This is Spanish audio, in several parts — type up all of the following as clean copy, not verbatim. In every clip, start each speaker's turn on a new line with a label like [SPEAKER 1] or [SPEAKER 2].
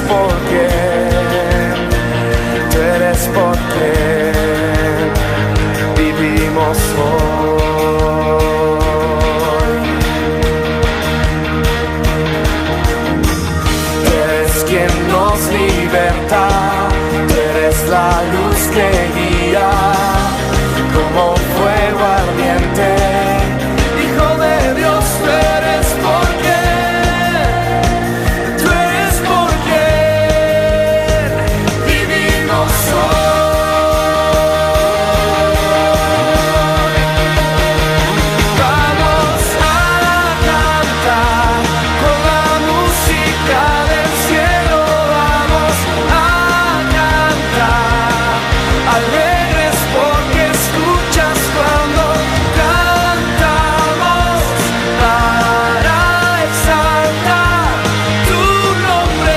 [SPEAKER 1] por quien, tú eres por quien vivimos hoy. Tú eres quien nos liberta, tú eres la luz que guía como fuego ardiente. Hijo de Dios, tú eres por quien, tú eres por quien vivimos hoy. Vamos a cantar con la música del cielo, vamos a cantar alegres porque escuchas cuando cantamos para exaltar tu nombre.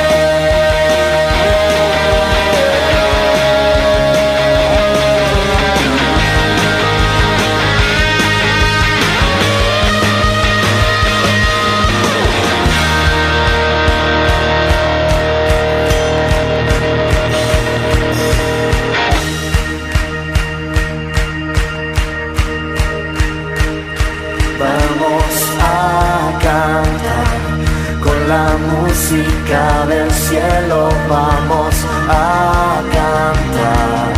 [SPEAKER 1] Vamos a cantar con la música del cielo, vamos a cantar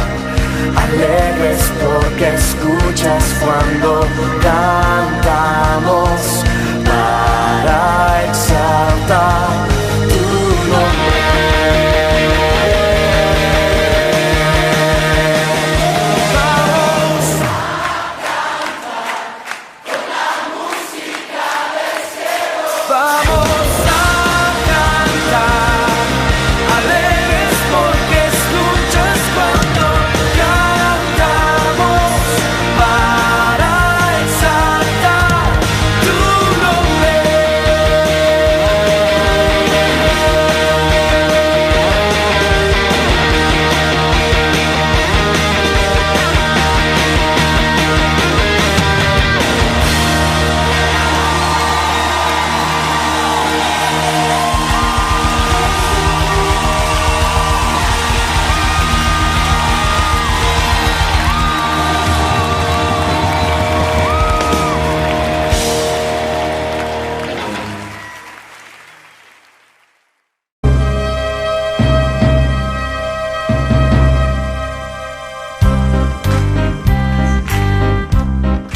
[SPEAKER 1] alegres porque escuchas cuando cantamos para exaltar tu nombre. Vamos Vamos a cantar alegres porque escuchas cuando cantamos para exaltar tu nombre.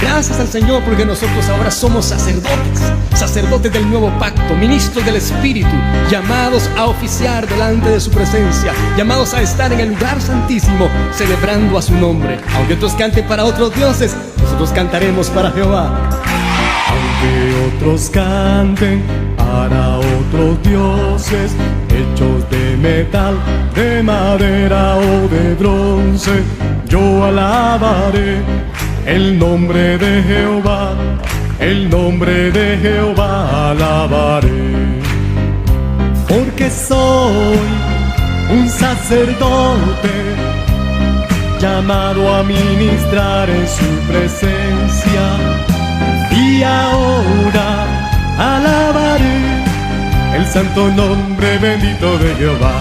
[SPEAKER 2] Gracias al Señor porque nosotros ahora somos sacerdotes del nuevo pacto, ministros del Espíritu, llamados a oficiar delante de su presencia, llamados a estar en el lugar santísimo, celebrando a su nombre. Aunque otros canten para otros dioses, nosotros cantaremos para Jehová.
[SPEAKER 3] Aunque otros canten para otros dioses, hechos de metal, de madera o de bronce, yo alabaré el nombre de Jehová, el nombre de Jehová alabaré. Porque soy un sacerdote llamado a ministrar en su presencia, y ahora alabaré el santo nombre bendito de Jehová.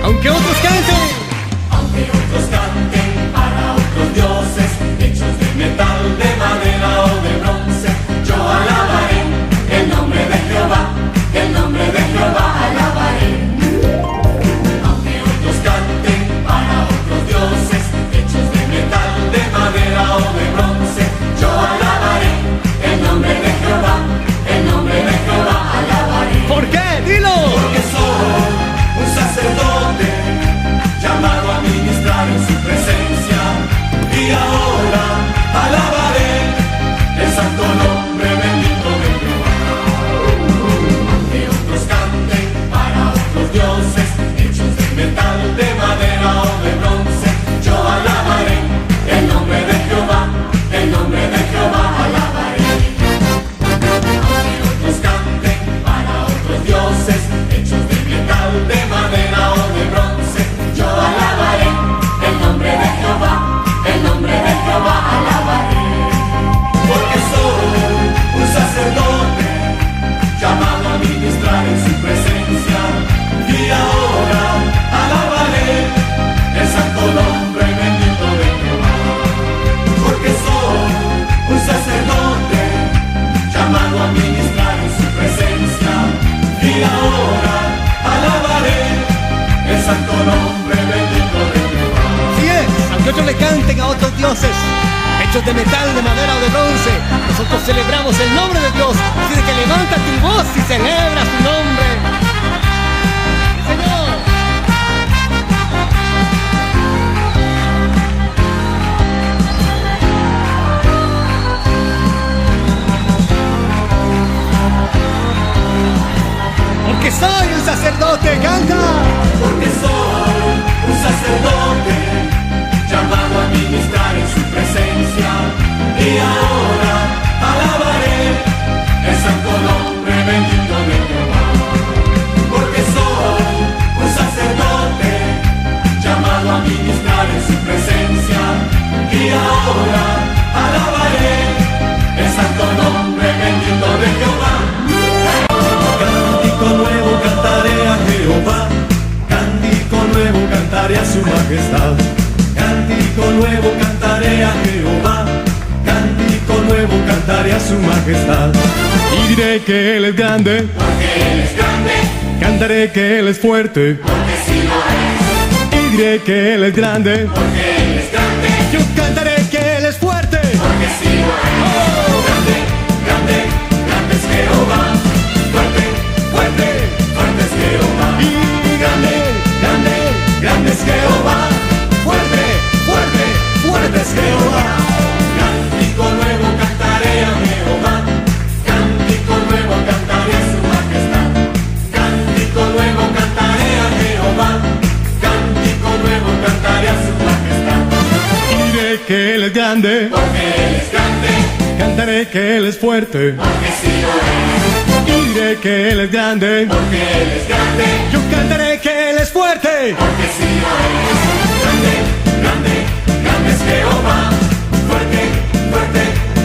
[SPEAKER 2] Aunque otros canten,
[SPEAKER 4] Aunque otros canten para otros dioses, hechos de metal, de madera o de bronce, yo alabaré el nombre de Jehová, el nombre de Jehová alabaré. Aunque otros canten para otros dioses, hechos de metal, de madera o de bronce, yo alabaré el nombre de Jehová, el nombre de Jehová alabaré.
[SPEAKER 2] ¿por qué? Dilo.
[SPEAKER 4] Porque soy un sacerdote llamado a ministrar en su presencia, y ahora alabaré
[SPEAKER 2] de metal, de madera o de bronce. Nosotros celebramos el nombre de Dios. Así de que levanta tu voz y celebra su nombre. Señor. Porque soy un sacerdote, canta.
[SPEAKER 4] Porque soy un sacerdote, llamado a ministrar en su presencia, y ahora alabaré el santo nombre bendito de Jehová. Porque soy un sacerdote, llamado a ministrar en su presencia, y ahora alabaré el santo nombre bendito de Jehová. Cántico nuevo cantaré a Jehová, cántico nuevo cantaré a su majestad. Cántico nuevo cantaré a Jehová, cántico nuevo cantaré a su majestad.
[SPEAKER 3] Y diré que Él es grande,
[SPEAKER 4] Porque Él es grande,
[SPEAKER 3] cantaré que Él es fuerte.
[SPEAKER 4] porque sí lo es.
[SPEAKER 3] Y diré que Él es grande,
[SPEAKER 4] Porque Él es grande,
[SPEAKER 3] yo cantaré que Él es fuerte.
[SPEAKER 4] porque sí lo es. Grande, grande, grande es Jehová. Fuerte, fuerte, fuerte es Jehová.
[SPEAKER 3] Y
[SPEAKER 4] Grande, grande, grande es Jehová. Fuerte, fuerte, fuerte es Jehová. Cántico nuevo cantaré a Jehová. Cántico nuevo cantaré a su majestad. Cántico nuevo cantaré a Jehová. Cántico nuevo cantaré a su majestad.
[SPEAKER 3] y diré que Él es grande,
[SPEAKER 4] Porque Él es grande,
[SPEAKER 3] cantaré que Él es fuerte.
[SPEAKER 4] porque sí lo es.
[SPEAKER 3] Y diré que Él es grande,
[SPEAKER 4] Porque Él es grande,
[SPEAKER 3] yo cantaré que Él es fuerte.
[SPEAKER 4] porque sí lo es. Grande, grande, grande es Jehová. Fuerte, fuerte,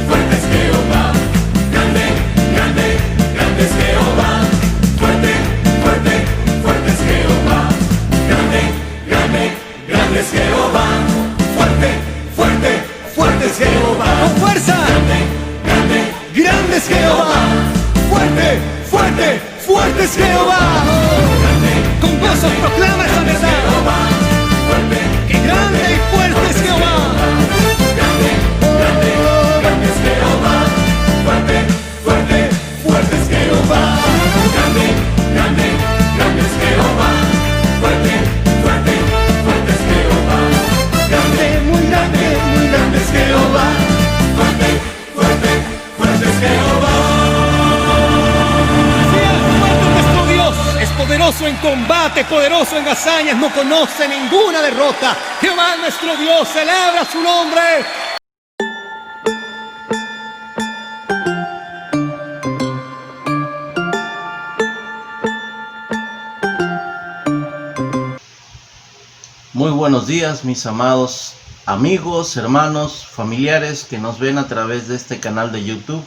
[SPEAKER 4] fuerte es Jehová. Grande, grande, grande es Jehová. Fuerte, fuerte, fuerte es Jehová. Grande, grande, grande es Jehová. Fuerte, fuerte, fuerte es Jehová.
[SPEAKER 2] Con fuerza.
[SPEAKER 4] Grande, grande,
[SPEAKER 2] Grande es Jehová. Fuerte, fuerte, fuerte es Jehová. Con gozo proclama esa verdad.
[SPEAKER 4] Jehová. Fuerte,
[SPEAKER 2] Que grande y fuerte es Jehová.
[SPEAKER 4] grande, grande, grande es Jehová. Fuerte, fuerte, fuerte es Jehová. Grande, grande, grande es Jehová. Fuerte, fuerte, fuerte es Jehová. Grande,
[SPEAKER 2] Muy grande, muy grande.
[SPEAKER 4] grande es Jehová. Fuerte, fuerte, fuerte es Jehová.
[SPEAKER 2] Así es, fuerte es nuestro Dios. Es poderoso en combate, poderoso en hazañas. No conoce ninguna derrota. Jehová nuestro Dios, celebra su nombre.
[SPEAKER 5] Muy buenos días, mis amados amigos, hermanos, familiares que nos ven a través de este canal de YouTube,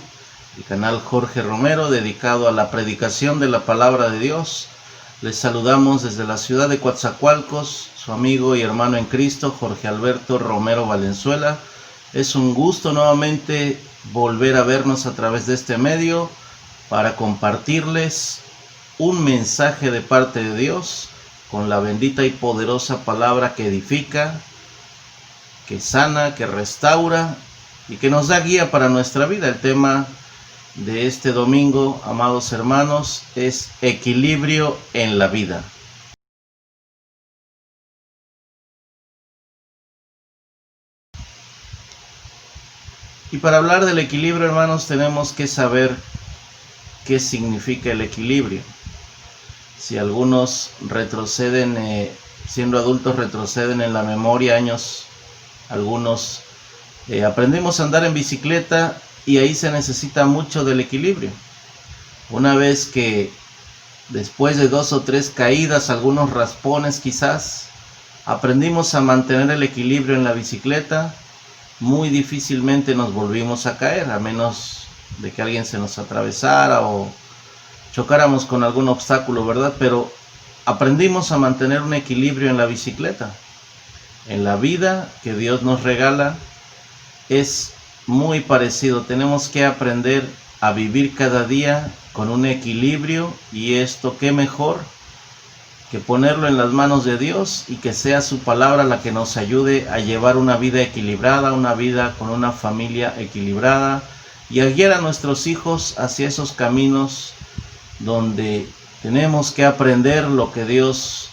[SPEAKER 5] el canal Jorge Romero, dedicado a la predicación de la palabra de Dios. Les saludamos desde la ciudad de Coatzacoalcos, su amigo y hermano en Cristo, Jorge Alberto Romero Valenzuela. Es un gusto nuevamente volver a vernos a través de este medio para compartirles un mensaje de parte de Dios con la bendita y poderosa palabra que edifica, que sana, que restaura y que nos da guía para nuestra vida. El tema de este domingo, amados hermanos, es equilibrio en la vida. Y para hablar del equilibrio, hermanos, tenemos que saber qué significa el equilibrio. Si algunos retroceden, siendo adultos, retroceden en la memoria años, algunos aprendimos a andar en bicicleta y ahí se necesita mucho del equilibrio. Una vez que después de 2 o 3 caídas, algunos raspones quizás, aprendimos a mantener el equilibrio en la bicicleta, muy difícilmente nos volvimos a caer, a menos de que alguien se nos atravesara o chocáramos con algún obstáculo, ¿verdad? Pero aprendimos a mantener un equilibrio en la bicicleta. En la vida que Dios nos regala es muy parecido. Tenemos que aprender a vivir cada día con un equilibrio, y esto qué mejor que ponerlo en las manos de Dios y que sea su palabra la que nos ayude a llevar una vida equilibrada, una vida con una familia equilibrada y a guiar a nuestros hijos hacia esos caminos donde tenemos que aprender lo que Dios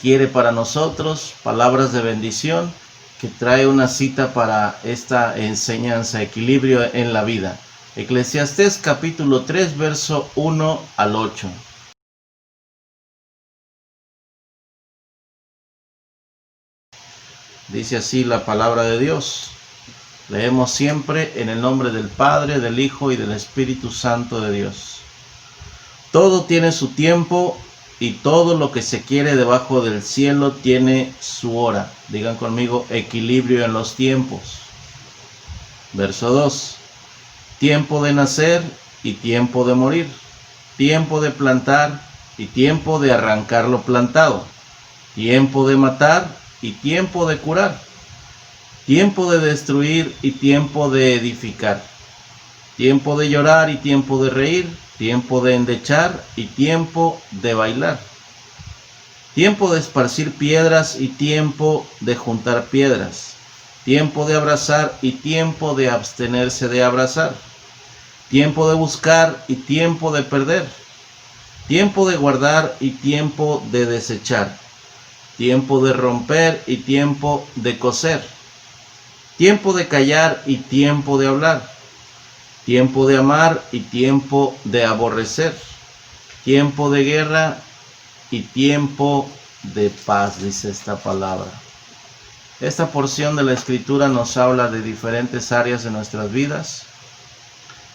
[SPEAKER 5] quiere para nosotros, palabras de bendición, que trae una cita para esta enseñanza, equilibrio en la vida. Eclesiastés capítulo 3, verso 1 al 8. Dice así la palabra de Dios. Leemos siempre en el nombre del Padre, del Hijo y del Espíritu Santo de Dios. Todo tiene su tiempo y todo lo que se quiere debajo del cielo tiene su hora. Digan conmigo, equilibrio en los tiempos. Verso 2. Tiempo de nacer y tiempo de morir. Tiempo de plantar y tiempo de arrancar lo plantado. Tiempo de matar y tiempo de curar. Tiempo de destruir y tiempo de edificar. Tiempo de llorar y tiempo de reír. Tiempo de endechar y tiempo de bailar. Tiempo de esparcir piedras y tiempo de juntar piedras. Tiempo de abrazar y tiempo de abstenerse de abrazar. Tiempo de buscar y tiempo de perder. Tiempo de guardar y tiempo de desechar. Tiempo de romper y tiempo de coser. Tiempo de callar y tiempo de hablar. Tiempo de amar y tiempo de aborrecer. Tiempo de guerra y tiempo de paz, dice esta palabra. Esta porción de la Escritura nos habla de diferentes áreas de nuestras vidas,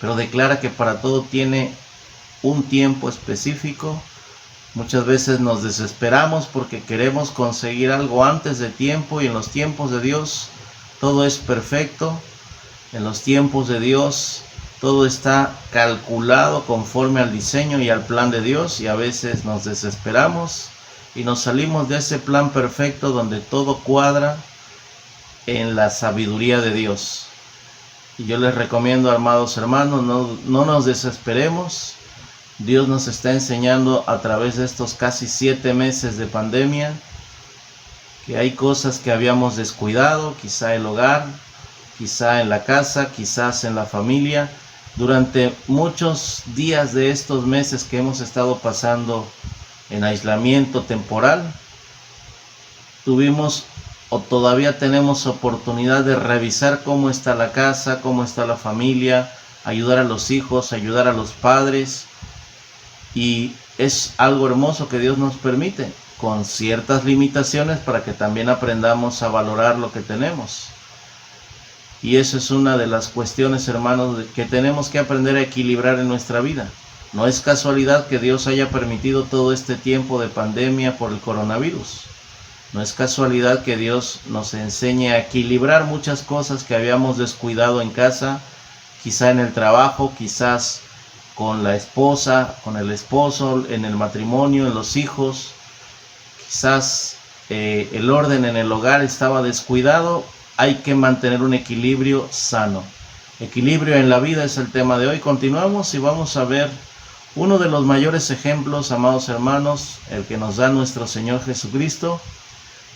[SPEAKER 5] pero declara que para todo tiene un tiempo específico. Muchas veces nos desesperamos porque queremos conseguir algo antes de tiempo, y en los tiempos de Dios todo es perfecto. En los tiempos de Dios todo está calculado conforme al diseño y al plan de Dios, y a veces nos desesperamos y nos salimos de ese plan perfecto donde todo cuadra en la sabiduría de Dios. Y yo les recomiendo, amados hermanos, no nos desesperemos. Dios nos está enseñando a través de estos casi 7 meses de pandemia que hay cosas que habíamos descuidado, quizá el hogar, quizá en la casa, quizás en la familia. Durante muchos días de estos meses que hemos estado pasando en aislamiento temporal, tuvimos o todavía tenemos oportunidad de revisar cómo está la casa, cómo está la familia, ayudar a los hijos, ayudar a los padres. Y es algo hermoso que Dios nos permite, con ciertas limitaciones, para que también aprendamos a valorar lo que tenemos. Y eso es una de las cuestiones, hermanos, que tenemos que aprender a equilibrar en nuestra vida. No es casualidad que Dios haya permitido todo este tiempo de pandemia por el coronavirus. No es casualidad que Dios nos enseñe a equilibrar muchas cosas que habíamos descuidado en casa, quizá en el trabajo, quizás con la esposa, con el esposo, en el matrimonio, en los hijos. Quizás el orden en el hogar estaba descuidado. Hay que mantener un equilibrio sano. Equilibrio en la vida es el tema de hoy. Continuamos y vamos a ver uno de los mayores ejemplos, amados hermanos, el que nos da nuestro Señor Jesucristo.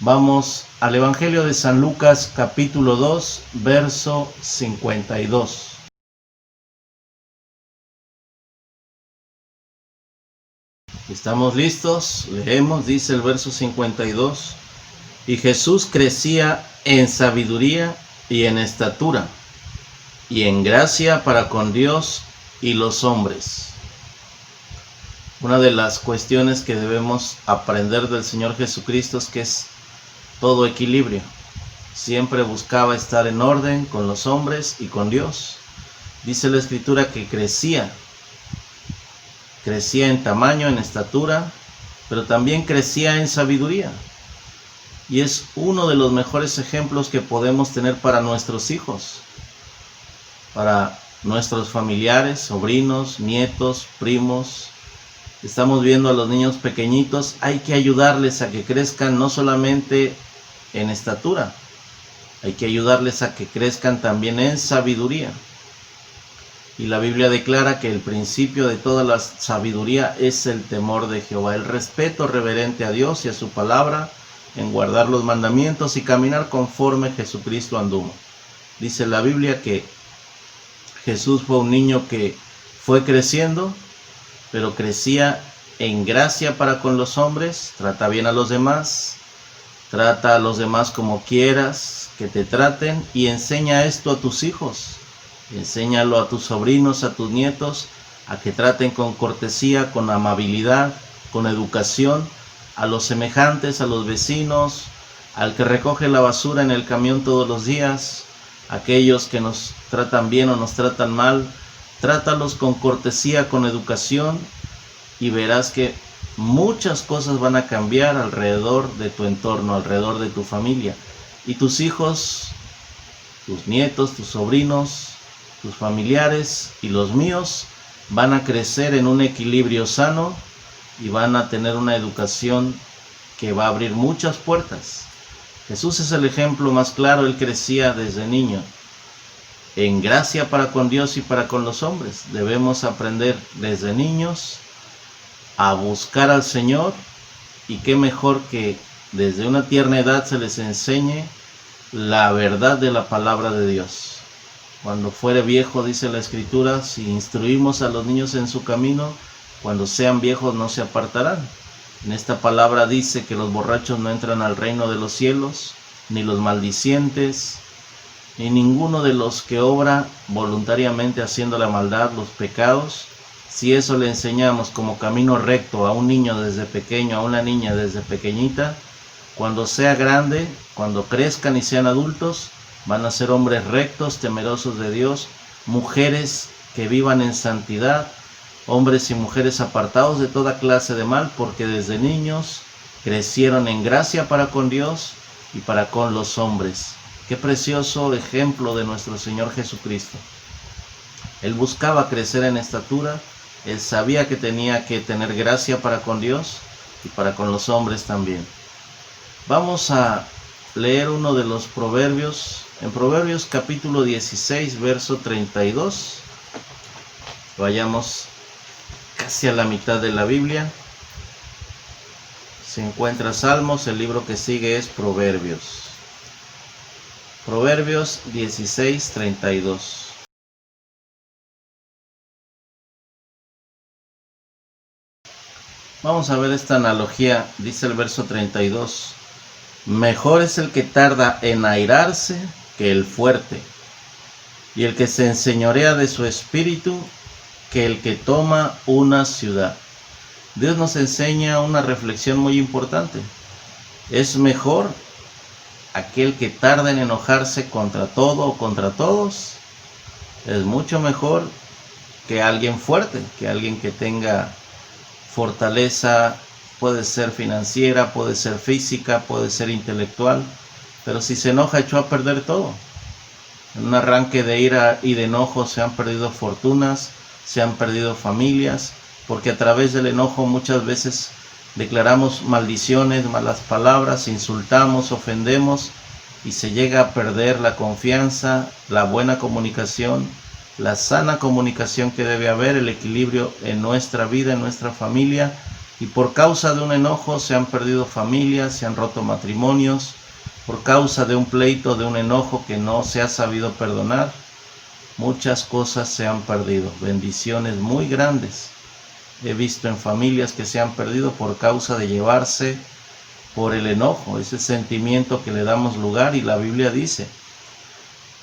[SPEAKER 5] Vamos al Evangelio de San Lucas, capítulo 2, verso 52. ¿Estamos listos? Leemos, dice el verso 52. Y Jesús crecía en sabiduría y en estatura, y en gracia para con Dios y los hombres. Una de las cuestiones que debemos aprender del Señor Jesucristo es que es todo equilibrio. Siempre buscaba estar en orden con los hombres y con Dios. Dice la Escritura que crecía en tamaño, en estatura, pero también crecía en sabiduría. Y es uno de los mejores ejemplos que podemos tener para nuestros hijos, para nuestros familiares, sobrinos, nietos, primos. Estamos viendo a los niños pequeñitos, hay que ayudarles a que crezcan no solamente en estatura, hay que ayudarles a que crezcan también en sabiduría. Y la Biblia declara que el principio de toda la sabiduría es el temor de Jehová, el respeto reverente a Dios y a su palabra, en guardar los mandamientos y caminar conforme Jesucristo anduvo. Dice la Biblia que Jesús fue un niño que fue creciendo, pero crecía en gracia para con los hombres. Trata bien a los demás, trata a los demás como quieras que te traten, y enseña esto a tus hijos. Enséñalo a tus sobrinos, a tus nietos, a que traten con cortesía, con amabilidad, con educación, a los semejantes, a los vecinos, al que recoge la basura en el camión todos los días, aquellos que nos tratan bien o nos tratan mal. Trátalos con cortesía, con educación, y verás que muchas cosas van a cambiar alrededor de tu entorno, alrededor de tu familia. Y tus hijos, tus nietos, tus sobrinos, tus familiares y los míos van a crecer en un equilibrio sano y van a tener una educación que va a abrir muchas puertas. Jesús es el ejemplo más claro. Él crecía desde niño en gracia para con Dios y para con los hombres. Debemos aprender desde niños a buscar al Señor, y qué mejor que desde una tierna edad se les enseñe la verdad de la palabra de Dios. Cuando fuere viejo, dice la Escritura, si instruimos a los niños en su camino, cuando sean viejos no se apartarán. En esta palabra dice que los borrachos no entran al reino de los cielos, ni los maldicientes, ni ninguno de los que obra voluntariamente haciendo la maldad, los pecados. Si eso le enseñamos como camino recto a un niño desde pequeño, a una niña desde pequeñita, cuando sea grande, cuando crezcan y sean adultos, van a ser hombres rectos, temerosos de Dios, mujeres que vivan en santidad, hombres y mujeres apartados de toda clase de mal, porque desde niños crecieron en gracia para con Dios y para con los hombres. Qué precioso ejemplo de nuestro Señor Jesucristo. Él buscaba crecer en estatura, él sabía que tenía que tener gracia para con Dios y para con los hombres también. Vamos a leer uno de los proverbios, en Proverbios capítulo 16, verso 32. Vayamos casi a la mitad de la Biblia. Se encuentra Salmos, el libro que sigue es Proverbios. Proverbios 16, 32. Vamos a ver esta analogía. Dice el verso 32. Mejor es el que tarda en airarse que el fuerte, y el que se enseñorea de su espíritu que el que toma una ciudad. Dios nos enseña una reflexión muy importante. Es mejor aquel que tarda en enojarse contra todo o contra todos. Es mucho mejor que alguien fuerte, que alguien que tenga fortaleza. Puede ser financiera, puede ser física, puede ser intelectual, pero si se enoja, echó a perder todo. En un arranque de ira y de enojo se han perdido fortunas, se han perdido familias, porque a través del enojo muchas veces declaramos maldiciones, malas palabras, insultamos, ofendemos, y se llega a perder la confianza, la buena comunicación, la sana comunicación que debe haber, el equilibrio en nuestra vida, en nuestra familia. Y por causa de un enojo se han perdido familias, se han roto matrimonios, por causa de un pleito, de un enojo que no se ha sabido perdonar, muchas cosas se han perdido, bendiciones muy grandes. He visto en familias que se han perdido por causa de llevarse por el enojo, ese sentimiento que le damos lugar, y la Biblia dice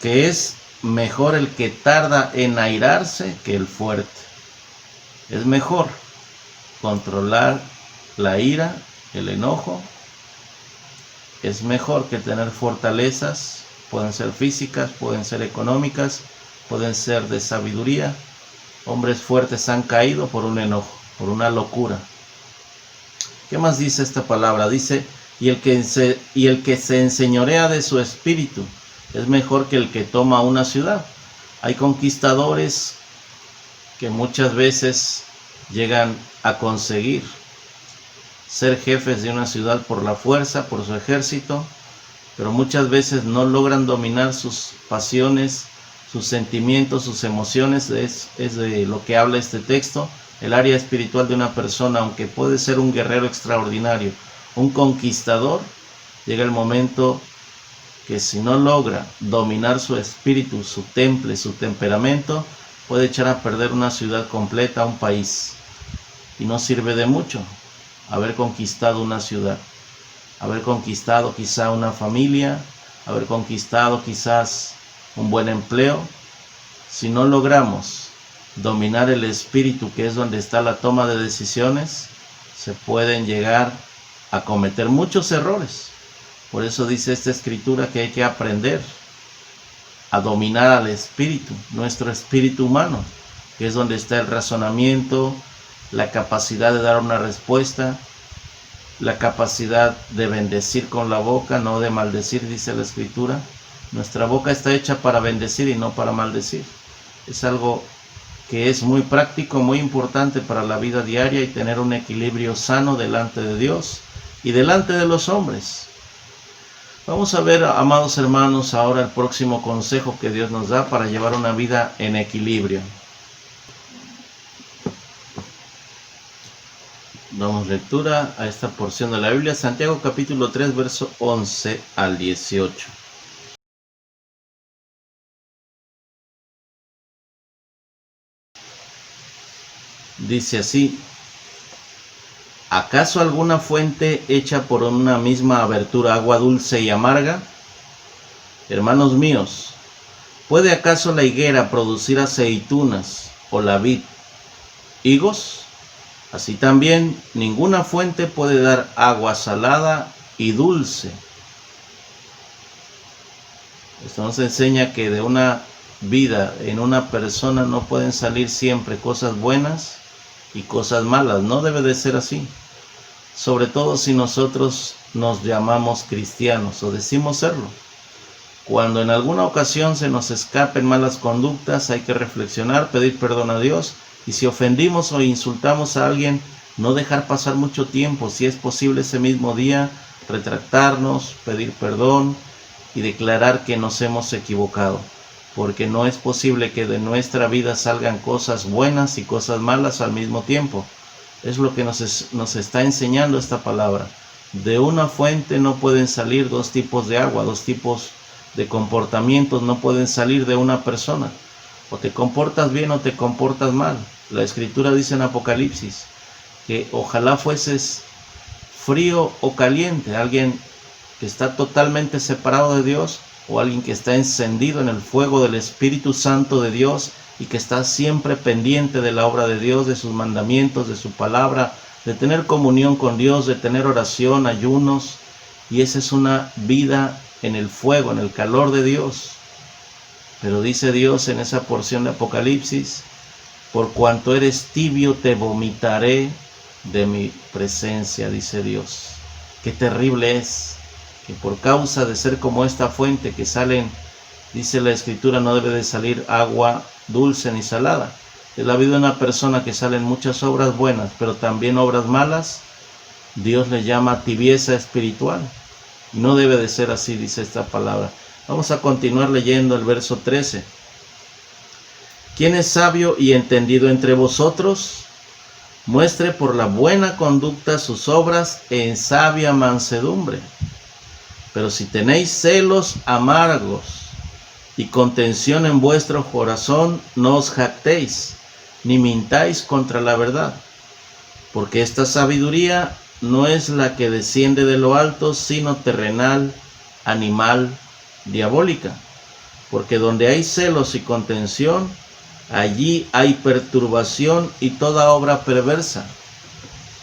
[SPEAKER 5] que es mejor el que tarda en airarse que el fuerte. Es mejor controlar la ira, el enojo. Es mejor que tener fortalezas, pueden ser físicas, pueden ser económicas, pueden ser de sabiduría. Hombres fuertes han caído por un enojo, por una locura. ¿Qué más dice esta palabra? Dice, y el que se enseñorea de su espíritu es mejor que el que toma una ciudad. Hay conquistadores que muchas veces llegan a conseguir ser jefes de una ciudad por la fuerza, por su ejército, pero muchas veces no logran dominar sus pasiones, sus sentimientos, sus emociones, es de lo que habla este texto. El área espiritual de una persona, aunque puede ser un guerrero extraordinario, un conquistador, llega el momento que si no logra dominar su espíritu, su temple, su temperamento, puede echar a perder una ciudad completa, un país. Y no sirve de mucho haber conquistado una ciudad, haber conquistado quizá una familia, haber conquistado quizás un buen empleo. Si no logramos dominar el espíritu, que es donde está la toma de decisiones, se pueden llegar a cometer muchos errores. Por eso dice esta escritura que hay que aprender a dominar al espíritu, nuestro espíritu humano, que es donde está el razonamiento, la capacidad de dar una respuesta, la capacidad de bendecir con la boca, no de maldecir, dice la escritura. Nuestra boca está hecha para bendecir y no para maldecir. Es algo que es muy práctico, muy importante para la vida diaria, y tener un equilibrio sano delante de Dios y delante de los hombres. Vamos a ver, amados hermanos, ahora el próximo consejo que Dios nos da para llevar una vida en equilibrio. Damos lectura a esta porción de la Biblia, Santiago capítulo 3, verso 11 al 18. Dice así: ¿acaso alguna fuente hecha por una misma abertura agua dulce y amarga? Hermanos míos, ¿puede acaso la higuera producir aceitunas o la vid higos? Así también ninguna fuente puede dar agua salada y dulce. Esto nos enseña que de una vida, en una persona, no pueden salir siempre cosas buenas y cosas malas. No debe de ser así. Sobre todo si nosotros nos llamamos cristianos o decimos serlo. Cuando en alguna ocasión se nos escapen malas conductas, hay que reflexionar, pedir perdón a Dios. Y si ofendimos o insultamos a alguien, no dejar pasar mucho tiempo. Si es posible ese mismo día, retractarnos, pedir perdón y declarar que nos hemos equivocado. Porque no es posible que de nuestra vida salgan cosas buenas y cosas malas al mismo tiempo. Es lo que nos está enseñando esta palabra. De una fuente no pueden salir dos tipos de agua, dos tipos de comportamientos no pueden salir de una persona. O te comportas bien o te comportas mal. La escritura dice en Apocalipsis que ojalá fueses frío o caliente, alguien que está totalmente separado de Dios o alguien que está encendido en el fuego del Espíritu Santo de Dios y que está siempre pendiente de la obra de Dios, de sus mandamientos, de su palabra, de tener comunión con Dios, de tener oración, ayunos. Y esa es una vida en el fuego, en el calor de Dios. Pero dice Dios en esa porción de Apocalipsis: por cuanto eres tibio te vomitaré de mi presencia, dice Dios. Qué terrible es que por causa de ser como esta fuente que salen, dice la escritura, no debe de salir agua dulce ni salada. De la vida de una persona que salen muchas obras buenas, pero también obras malas, Dios le llama tibieza espiritual. Y no debe de ser así, dice esta palabra. Vamos a continuar leyendo el verso 13. ¿Quién es sabio y entendido entre vosotros? Muestre por la buena conducta sus obras en sabia mansedumbre. Pero si tenéis celos amargos y contención en vuestro corazón, no os jactéis, ni mintáis contra la verdad. Porque esta sabiduría no es la que desciende de lo alto, sino terrenal, animal, diabólica. Porque donde hay celos y contención, allí hay perturbación y toda obra perversa.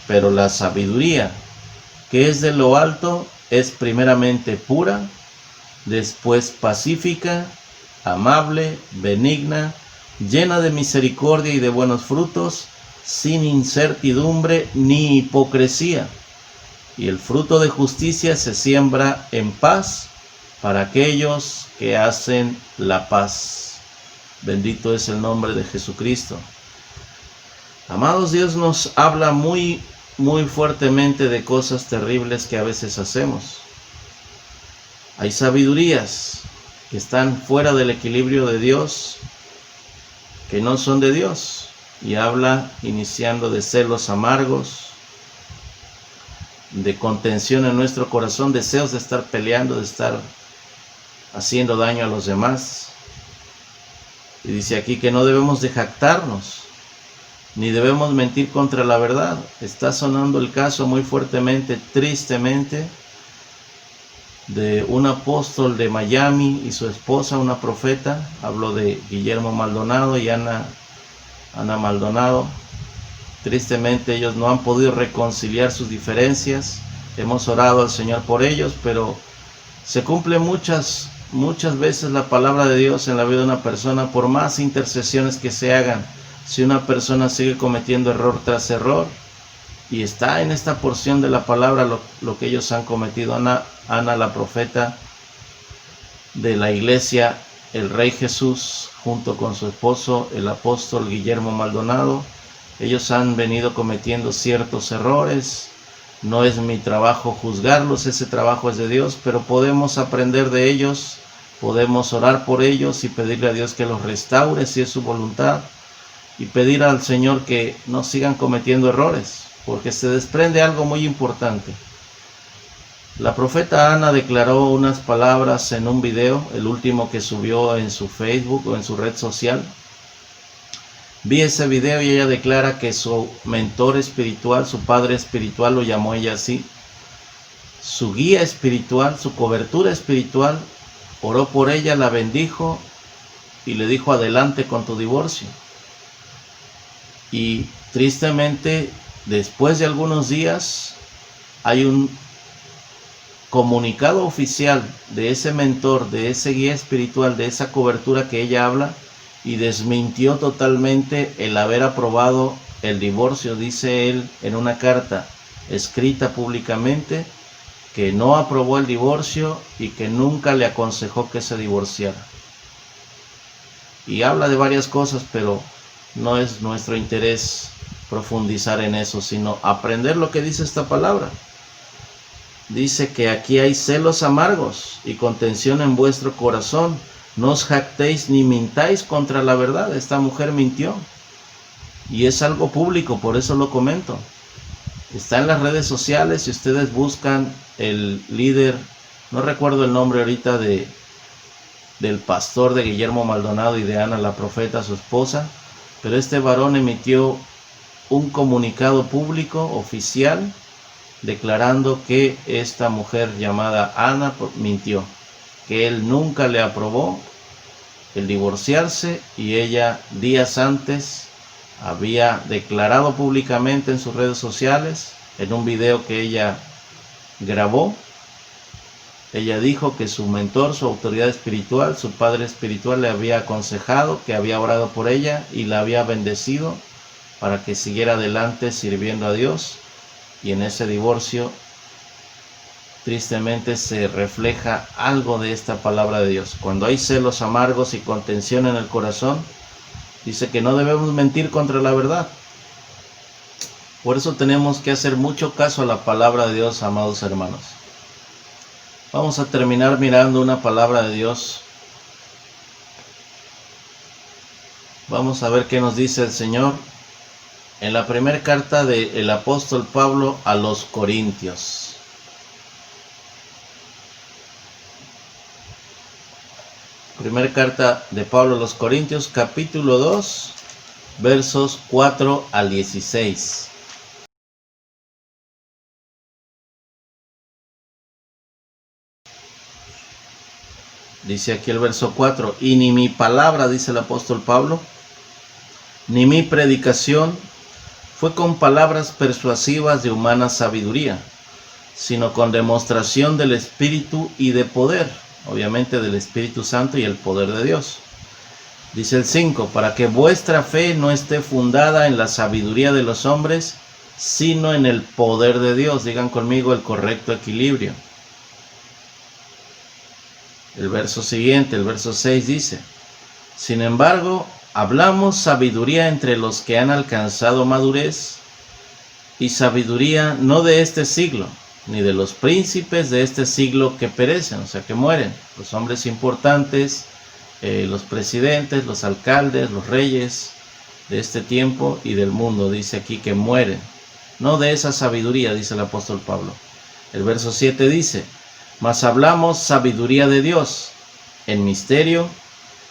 [SPEAKER 5] Pero la sabiduría que es de lo alto es primeramente pura, después pacífica, amable, benigna, llena de misericordia y de buenos frutos, sin incertidumbre ni hipocresía. Y el fruto de justicia se siembra en paz para aquellos que hacen la paz. Bendito es el nombre de Jesucristo. Amados, Dios nos habla muy fuertemente de cosas terribles que a veces hacemos. Hay sabidurías que están fuera del equilibrio de Dios, que no son de Dios. Y habla iniciando de celos amargos, de contención en nuestro corazón, deseos de estar peleando, de estar haciendo daño a los demás. Y dice aquí que no debemos de jactarnos, ni debemos mentir contra la verdad. Está sonando el caso muy fuertemente, tristemente, de un apóstol de Miami y su esposa, una profeta. Hablo de Guillermo Maldonado y Ana Maldonado. Tristemente ellos no han podido reconciliar sus diferencias. Hemos orado al Señor por ellos, pero se cumple muchas veces la palabra de Dios en la vida de una persona, por más intercesiones que se hagan. Si una persona sigue cometiendo error tras error, y está en esta porción de la palabra lo que ellos han cometido. Ana, la profeta de la iglesia El Rey Jesús, junto con su esposo, el apóstol Guillermo Maldonado, ellos han venido cometiendo ciertos errores. No es mi trabajo juzgarlos, ese trabajo es de Dios, pero podemos aprender de ellos, podemos orar por ellos y pedirle a Dios que los restaure si es su voluntad, y pedir al Señor que no sigan cometiendo errores, porque se desprende algo muy importante. La profeta Ana declaró unas palabras en un video, el último que subió en su Facebook o en su red social. Vi ese video y ella declara que su mentor espiritual, su padre espiritual, lo llamó ella así, su guía espiritual, su cobertura espiritual, oró por ella, la bendijo y le dijo: adelante con tu divorcio. Y tristemente, después de algunos días, hay un comunicado oficial de ese mentor, de ese guía espiritual, de esa cobertura que ella habla, y desmintió totalmente el haber aprobado el divorcio. Dice él en una carta escrita públicamente que no aprobó el divorcio y que nunca le aconsejó que se divorciara. Y habla de varias cosas, pero no es nuestro interés profundizar en eso, sino aprender lo que dice esta palabra. Dice que aquí hay celos amargos y contención en vuestro corazón. No os jactéis ni mintáis contra la verdad. Esta mujer mintió y es algo público, por eso lo comento. Está en las redes sociales. Si ustedes buscan el líder, no recuerdo el nombre ahorita, del pastor de Guillermo Maldonado y de Ana la profeta, su esposa, pero este varón emitió un comunicado público oficial declarando que esta mujer llamada Ana mintió, que él nunca le aprobó el divorciarse, y ella días antes había declarado públicamente en sus redes sociales, en un video que ella grabó, ella dijo que su mentor, su autoridad espiritual, su padre espiritual le había aconsejado, que había orado por ella y la había bendecido para que siguiera adelante sirviendo a Dios. Y en ese divorcio, tristemente, se refleja algo de esta palabra de Dios. Cuando hay celos amargos y contención en el corazón, dice que no debemos mentir contra la verdad. Por eso tenemos que hacer mucho caso a la palabra de Dios, amados hermanos. Vamos a terminar mirando una palabra de Dios. Vamos a ver qué nos dice el Señor en la primera carta del apóstol Pablo a los Corintios. Primera carta de Pablo a los Corintios, capítulo 2, versos 4 al 16. Dice aquí el verso 4: y ni mi palabra, dice el apóstol Pablo, ni mi predicación fue con palabras persuasivas de humana sabiduría, sino con demostración del Espíritu y de poder, obviamente del Espíritu Santo y el poder de Dios. Dice el 5: para que vuestra fe no esté fundada en la sabiduría de los hombres, sino en el poder de Dios. Digan conmigo: el correcto equilibrio. El verso siguiente, el verso 6 dice: sin embargo, hablamos sabiduría entre los que han alcanzado madurez, y sabiduría no de este siglo, ni de los príncipes de este siglo que perecen, o sea que mueren. Los hombres importantes, los presidentes, los alcaldes, los reyes de este tiempo y del mundo, dice aquí que mueren. No de esa sabiduría, dice el apóstol Pablo. El verso 7 dice: mas hablamos sabiduría de Dios, en misterio,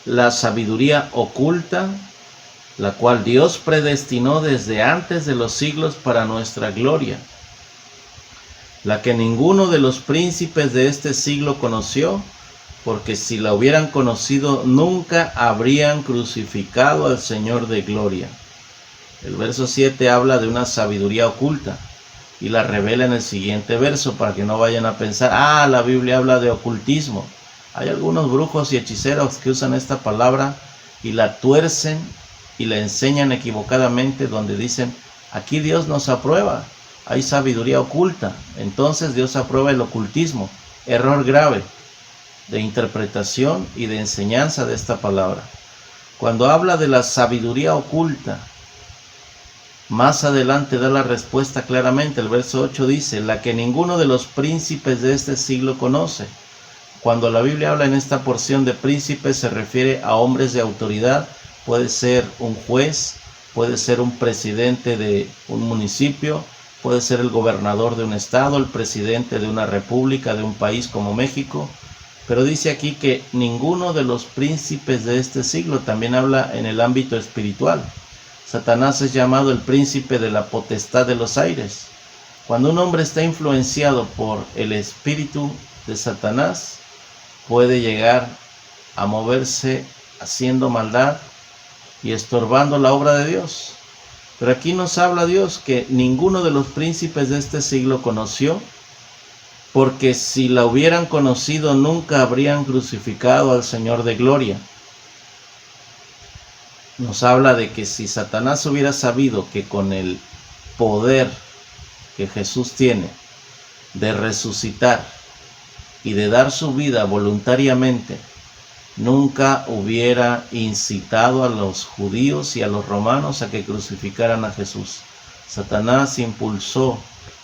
[SPEAKER 5] la sabiduría oculta, la cual Dios predestinó desde antes de los siglos para nuestra gloria, la que ninguno de los príncipes de este siglo conoció, porque si la hubieran conocido, nunca habrían crucificado al Señor de gloria. El verso 7 habla de una sabiduría oculta y la revela en el siguiente verso, para que no vayan a pensar, la Biblia habla de ocultismo. Hay algunos brujos y hechiceros que usan esta palabra y la tuercen y la enseñan equivocadamente, donde dicen, aquí Dios nos aprueba, hay sabiduría oculta. Entonces Dios aprueba el ocultismo. Error grave de interpretación y de enseñanza de esta palabra. Cuando habla de la sabiduría oculta, más adelante da la respuesta claramente. El verso 8 dice, la que ninguno de los príncipes de este siglo conoce. Cuando la Biblia habla en esta porción de príncipes, se refiere a hombres de autoridad. Puede ser un juez, puede ser un presidente de un municipio, puede ser el gobernador de un estado, el presidente de una república, de un país como México. Pero dice aquí que ninguno de los príncipes de este siglo. También habla en el ámbito espiritual. Satanás es llamado el príncipe de la potestad de los aires. Cuando un hombre está influenciado por el espíritu de Satanás, puede llegar a moverse haciendo maldad y estorbando la obra de Dios. Pero aquí nos habla Dios que ninguno de los príncipes de este siglo conoció, porque si la hubieran conocido, nunca habrían crucificado al Señor de gloria. Nos habla de que si Satanás hubiera sabido que con el poder que Jesús tiene de resucitar y de dar su vida voluntariamente, nunca hubiera incitado a los judíos y a los romanos a que crucificaran a Jesús. Satanás impulsó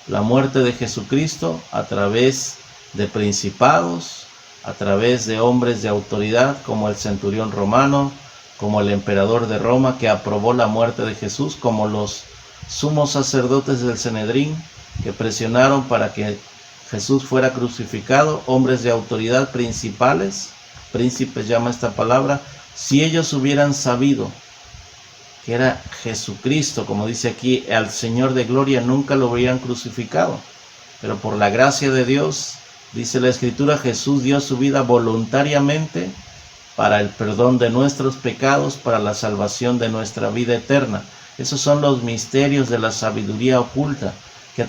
[SPEAKER 5] la muerte de Jesucristo a través de principados, a través de hombres de autoridad como el centurión romano, como el emperador de Roma, que aprobó la muerte de Jesús, como los sumos sacerdotes del Sanedrín, que presionaron para que Jesús fuera crucificado, hombres de autoridad principales, príncipes llama esta palabra. Si ellos hubieran sabido que era Jesucristo, como dice aquí, al Señor de gloria, nunca lo habrían crucificado. Pero por la gracia de Dios, dice la Escritura, Jesús dio su vida voluntariamente para el perdón de nuestros pecados, para la salvación de nuestra vida eterna. Esos son los misterios de la sabiduría oculta, que a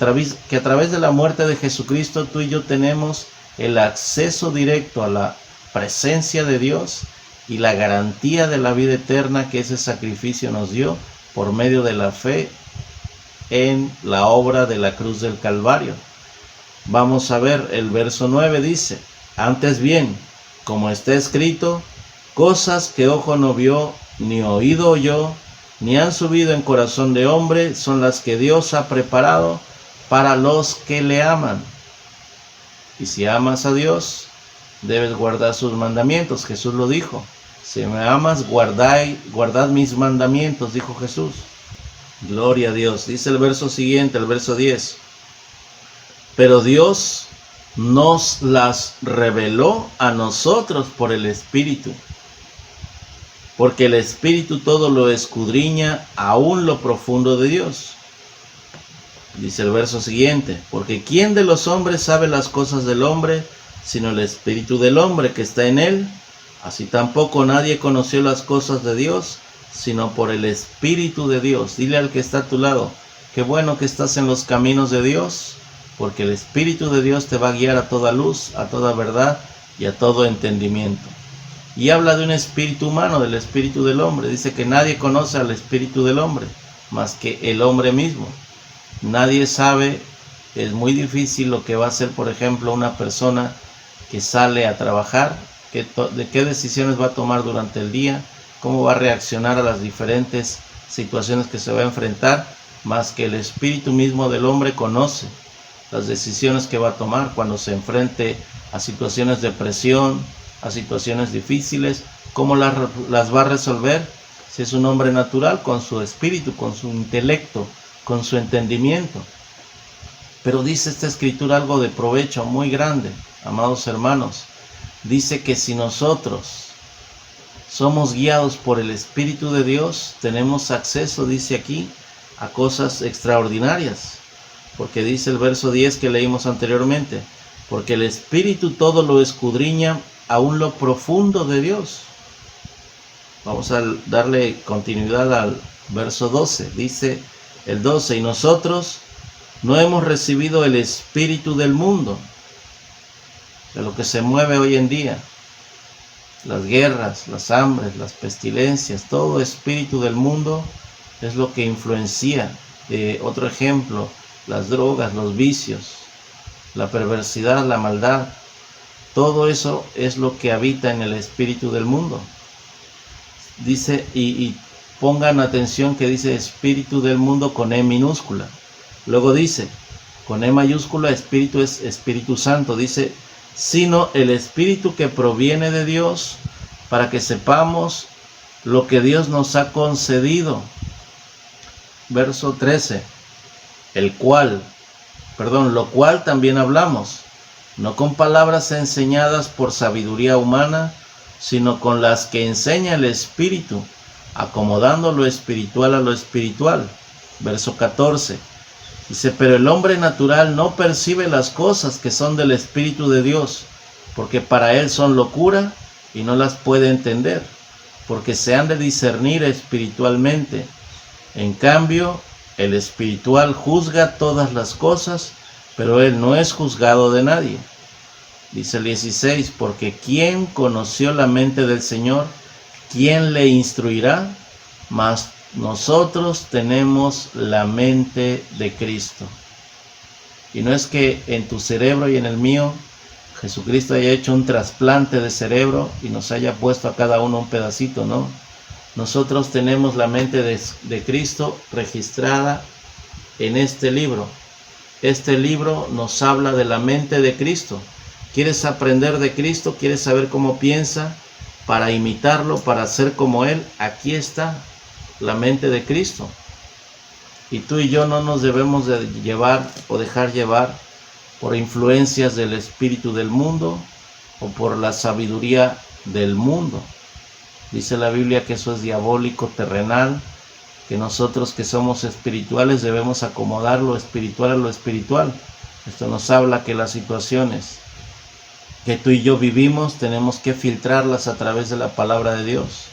[SPEAKER 5] través de la muerte de Jesucristo tú y yo tenemos el acceso directo a la presencia de Dios y la garantía de la vida eterna que ese sacrificio nos dio por medio de la fe en la obra de la cruz del Calvario. Vamos a ver el verso 9, dice, antes bien, como está escrito, cosas que ojo no vio, ni oído oyó, ni han subido en corazón de hombre, son las que Dios ha preparado para los que le aman. Y si amas a Dios, debes guardar sus mandamientos. Jesús lo dijo. Si me amas, guardad mis mandamientos, dijo Jesús. Gloria a Dios. Dice el verso siguiente, el verso 10. Pero Dios nos las reveló a nosotros por el Espíritu, porque el Espíritu todo lo escudriña, aún lo profundo de Dios. Dice el verso siguiente, porque ¿quién de los hombres sabe las cosas del hombre, sino el Espíritu del hombre que está en él? Así tampoco nadie conoció las cosas de Dios, sino por el Espíritu de Dios. Dile al que está a tu lado, qué bueno que estás en los caminos de Dios, porque el Espíritu de Dios te va a guiar a toda luz, a toda verdad y a todo entendimiento. Y habla de un espíritu humano, del espíritu del hombre. Dice que nadie conoce al espíritu del hombre, más que el hombre mismo. Nadie sabe, es muy difícil lo que va a hacer, por ejemplo, una persona que sale a trabajar, de qué decisiones va a tomar durante el día, cómo va a reaccionar a las diferentes situaciones que se va a enfrentar, más que el espíritu mismo del hombre conoce las decisiones que va a tomar cuando se enfrente a situaciones de presión, a situaciones difíciles, cómo las va a resolver. Si es un hombre natural, con su espíritu, con su intelecto, con su entendimiento. Pero dice esta escritura algo de provecho muy grande, amados hermanos. Dice que si nosotros somos guiados por el Espíritu de Dios, tenemos acceso, dice aquí, a cosas extraordinarias. Porque dice el verso 10 que leímos anteriormente, porque el Espíritu todo lo escudriña, aún lo profundo de Dios. Vamos a darle continuidad al verso 12. Dice el 12, y nosotros no hemos recibido el espíritu del mundo, de lo que se mueve hoy en día, las guerras, las hambres, las pestilencias, todo espíritu del mundo es lo que influencia. Otro ejemplo, las drogas, los vicios, la perversidad, la maldad, todo eso es lo que habita en el espíritu del mundo. Dice, y pongan atención que dice espíritu del mundo con E minúscula. Luego dice, con E mayúscula, espíritu es Espíritu Santo. Dice, sino el espíritu que proviene de Dios, para que sepamos lo que Dios nos ha concedido. Verso 13, lo cual también hablamos, no con palabras enseñadas por sabiduría humana, sino con las que enseña el Espíritu, acomodando lo espiritual a lo espiritual. Verso 14, dice, pero el hombre natural no percibe las cosas que son del Espíritu de Dios, porque para él son locura y no las puede entender, porque se han de discernir espiritualmente. En cambio, el espiritual juzga todas las cosas, pero él no es juzgado de nadie. Dice el 16, porque ¿quién conoció la mente del Señor? ¿Quién le instruirá? Mas nosotros tenemos la mente de Cristo. Y no es que en tu cerebro y en el mío Jesucristo haya hecho un trasplante de cerebro y nos haya puesto a cada uno un pedacito, ¿no? Nosotros tenemos la mente de Cristo registrada en este libro. Este libro nos habla de la mente de Cristo. ¿Quieres aprender de Cristo? ¿Quieres saber cómo piensa? Para imitarlo, para ser como Él. Aquí está la mente de Cristo. Y tú y yo no nos debemos de llevar o dejar llevar por influencias del espíritu del mundo o por la sabiduría del mundo. Dice la Biblia que eso es diabólico, terrenal, que nosotros que somos espirituales debemos acomodar lo espiritual a lo espiritual. Esto nos habla que las situaciones que tú y yo vivimos tenemos que filtrarlas a través de la palabra de Dios.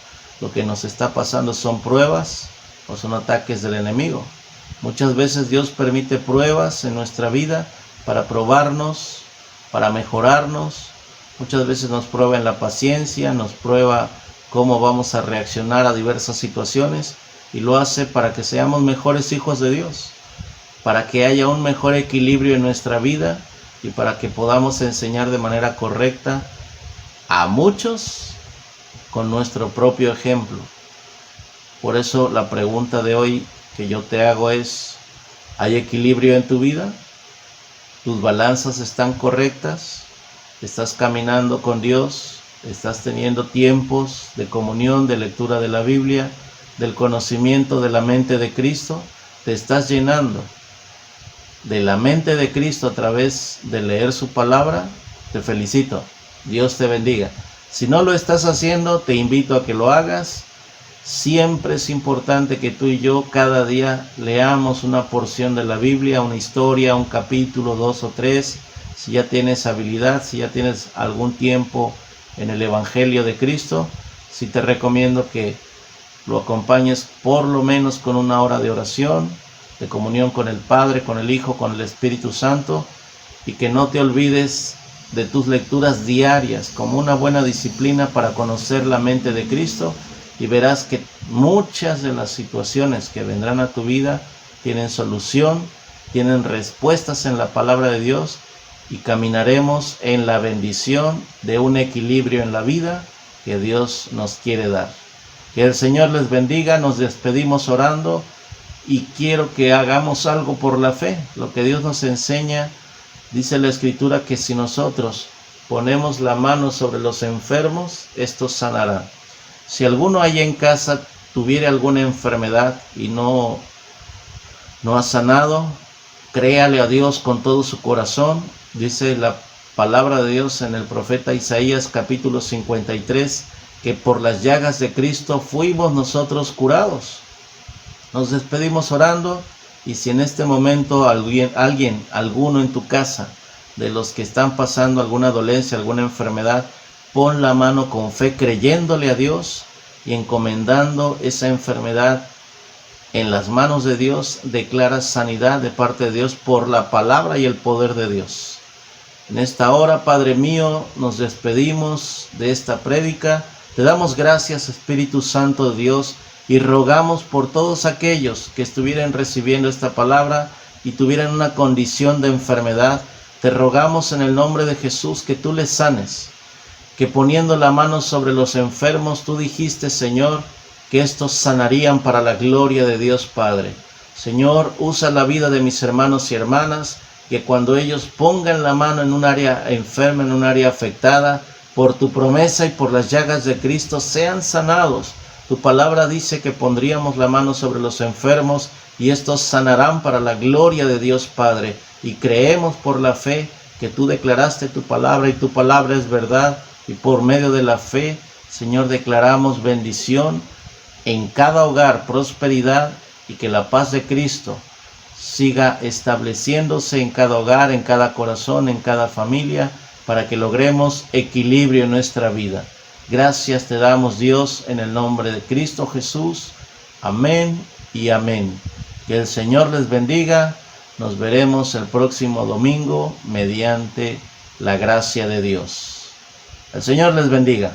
[SPEAKER 5] Lo que nos está pasando son pruebas o son ataques del enemigo. Muchas veces Dios permite pruebas en nuestra vida para probarnos, para mejorarnos. Muchas veces nos prueba en la paciencia, nos prueba cómo vamos a reaccionar a diversas situaciones, y lo hace para que seamos mejores hijos de Dios, para que haya un mejor equilibrio en nuestra vida y para que podamos enseñar de manera correcta a muchos con nuestro propio ejemplo. Por eso la pregunta de hoy que yo te hago es, ¿hay equilibrio en tu vida? ¿Tus balanzas están correctas? ¿Estás caminando con Dios? ¿Estás teniendo tiempos de comunión, de lectura de la Biblia, del conocimiento de la mente de Cristo? ¿Te estás llenando de la mente de Cristo a través de leer su palabra? Te felicito. Dios te bendiga. Si no lo estás haciendo, te invito a que lo hagas. Siempre es importante que tú y yo cada día leamos una porción de la Biblia, una historia, un capítulo, 2 o 3. Si ya tienes habilidad, si ya tienes algún tiempo en el Evangelio de Cristo, sí te recomiendo que lo acompañes por lo menos con una hora de oración, de comunión con el Padre, con el Hijo, con el Espíritu Santo, y que no te olvides de tus lecturas diarias como una buena disciplina para conocer la mente de Cristo, y verás que muchas de las situaciones que vendrán a tu vida tienen solución, tienen respuestas en la palabra de Dios, y caminaremos en la bendición de un equilibrio en la vida que Dios nos quiere dar. Que el Señor les bendiga. Nos despedimos orando y quiero que hagamos algo por la fe. Lo que Dios nos enseña Dice la Escritura que si nosotros ponemos la mano sobre los enfermos, estos sanarán. Si alguno allá en casa tuviera alguna enfermedad y no ha sanado, créale a Dios con todo su corazón. Dice la palabra de Dios en el profeta Isaías capítulo 53, que por las llagas de Cristo fuimos nosotros curados. Nos despedimos orando, y si en este momento alguno en tu casa, de los que están pasando alguna dolencia, alguna enfermedad, pon la mano con fe, creyéndole a Dios y encomendando esa enfermedad en las manos de Dios. Declara sanidad de parte de Dios por la palabra y el poder de Dios. En esta hora, Padre mío, nos despedimos de esta prédica. Te damos gracias, Espíritu Santo de Dios, y rogamos por todos aquellos que estuvieran recibiendo esta palabra y tuvieran una condición de enfermedad. Te rogamos en el nombre de Jesús que tú les sanes, que poniendo la mano sobre los enfermos, tú dijiste, Señor, que estos sanarían para la gloria de Dios Padre. Señor, usa la vida de mis hermanos y hermanas, que cuando ellos pongan la mano en un área enferma, en un área afectada, por tu promesa y por las llagas de Cristo, sean sanados. Tu palabra dice que pondríamos la mano sobre los enfermos y estos sanarán para la gloria de Dios Padre. Y creemos por la fe que tú declaraste tu palabra y tu palabra es verdad. Y por medio de la fe, Señor, declaramos bendición en cada hogar, prosperidad, y que la paz de Cristo siga estableciéndose en cada hogar, en cada corazón, en cada familia, para que logremos equilibrio en nuestra vida. Gracias te damos, Dios, en el nombre de Cristo Jesús. Amén y amén. Que el Señor les bendiga. Nos veremos el próximo domingo mediante la gracia de Dios. El Señor les bendiga.